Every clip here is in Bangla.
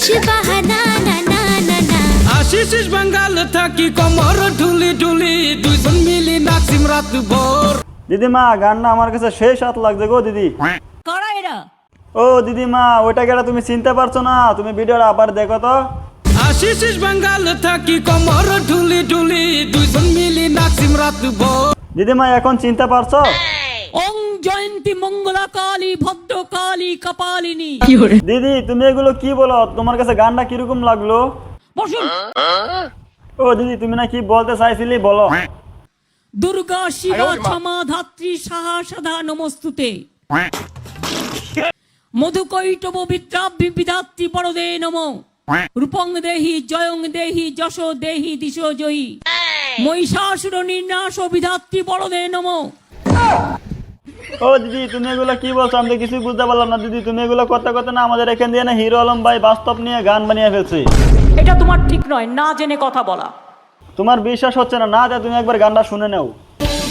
করিস বাহানা না না না না। আশিস বাঙ্গাল থাকি কমর ঢুলি ঢুলি দুইজন মিলি নাচিম রাত ভোর। দিদিমা গানটা আমার কাছে সেই স্বাদ লাগছে গো দিদি। কারা এরা? ও দিদিমা ওইটা গেলে তুমি চিনতে পারছো না, তুমি ভিডিওটা আবার দেখো তো। আশিস বাঙ্গাল থাকি কমর ঢুলি ঢুলি দুইজন মিলি নাচিম রাত ভোর। দিদিমা এখন চিনতে পারছো? ওং জয়ন্তী মঙ্গলা কালী ভদ্র কালী কপালিনী। দিদি তুমি এগুলো কি বলো, তোমার কাছে গানটা কিরকম লাগলো? বসুন। ও দিদি তুমি না কি বলতে চাইছিলি বলো। দুর্গা শিবা ক্ষমা ধাত্রী সাহা সাধা নমস্তুতে। মধুকৈটব বিদ্রাভ্যি বিধাত্রী পরদে নমো। রূপং দেহি জয়ং দেহি যশ দেহি দিশ জয়ী। মহিষাসুর নির্নাশ বিধাত্রী পরদে নমো। ও দিদি তুমি এগুলো কি বলছো, আমি তো কিছুই বুঝতে পারলাম না। দিদি তুমি এগুলো করতে করতে না আমাদের এখান দিয়ে না হিরো আলম ভাই বাস্তব নিয়ে গান বানিয়ে ফেলছে। এটা তোমার ঠিক নয়, না জেনে কথা বলা। তোমার বিশ্বাস হচ্ছে না, না তুমি একবার গানটা শুনে নাও।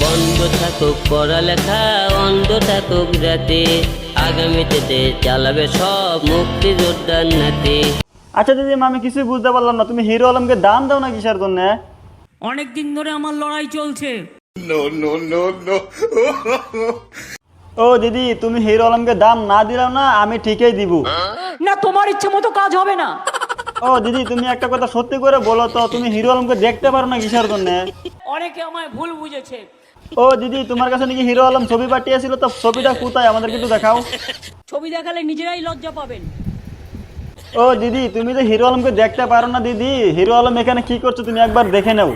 বন্ধ থাকুক পড়ালেখা, অন্ধ থাকুক রাতে, আগামীতে চালাবে সব মুক্তিযোদ্ধার নাতি। আচ্ছা দিদি আমি কিছুই বুঝতে পারলাম না, তুমি হিরো আলমকে দাম দাও না কিসের জন্য? অনেকদিন ধরে আমার লড়াই চলছে। ও দিদি তুমি হিরো আলমকে দাম না দিলাম না, আমি ঠিকই দিব। না তোমার ইচ্ছে মতো কাজ হবে না। ও দিদি তুমি একটা কথা সত্যি করে বলো তো, তুমি হিরো আলমকে দেখতে পারো না কিসের জন্য? অনেকে আমায় ভুল বুঝেছে। ও দিদি তোমার কাছে নাকি হিরো আলম ছবি পাঠিয়েছিল, তো ছবিটা কোথায় আমাদের কিন্তু দেখাও। ছবি দেখালে নিজেরাই লজ্জা পাবেন। ও দিদি তুমি তো হিরো আলমকে দেখতে পারো না দিদি, হিরো আলম এখানে কি করছো তুমি একবার দেখে নাও।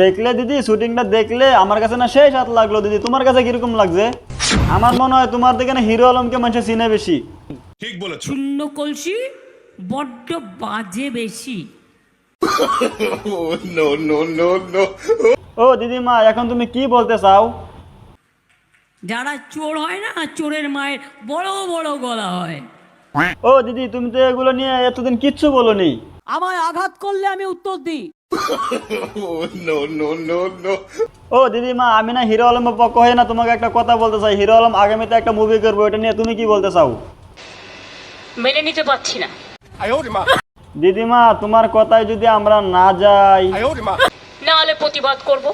দেখলে দিদি শুটিংটা দেখলে আমার কাছে না সেই স্বাদ লাগলো। দিদি তোমার কাছে কিরকম লাগছে? আমার মনে হয় তোমার দিকে না হিরো আলমকে মানুষ চিনে বেশি। শূন্য কলসি বড্ড বাজে বেশি। ও দিদিমা এখন তুমি কি বলতে চাও? যারা চোর হয় না, চোরের মায়ের বড় বড় গলা হয়। ও দিদি তুমি তো এগুলো নিয়ে এতদিন কিচ্ছু বলোনি। আমায় আঘাত করলে আমি উত্তর দিই। ও দিদিমা আমি না হিরো আলমের পক্ষ হয়ে না তোমাকে একটা কথা বলতে চাই। হিরো আলম আগামীতে একটা মুভি করবো, এটা নিয়ে তুমি কি বলতে চাও? মেনে নিতে পারছি না। দিদিমা তোমার কথায় যদি আমরা না যাই, না হলে প্রতিবাদ করব।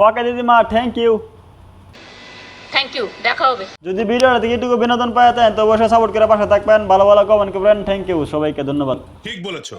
ওকে দিদিমা থ্যাংক ইউ। থ্যাংক ইউ, দেখা হবে। যদি ভিডিওটা থেকে একটু বিনোদন পাওয়া যায় তো অবশ্যই সাপোর্ট করে পাশে থাকবেন, ভালো ভালো কমেন্ট করবেন। থ্যাংক ইউ সবাইকে, ধন্যবাদ। ঠিক বলেছো।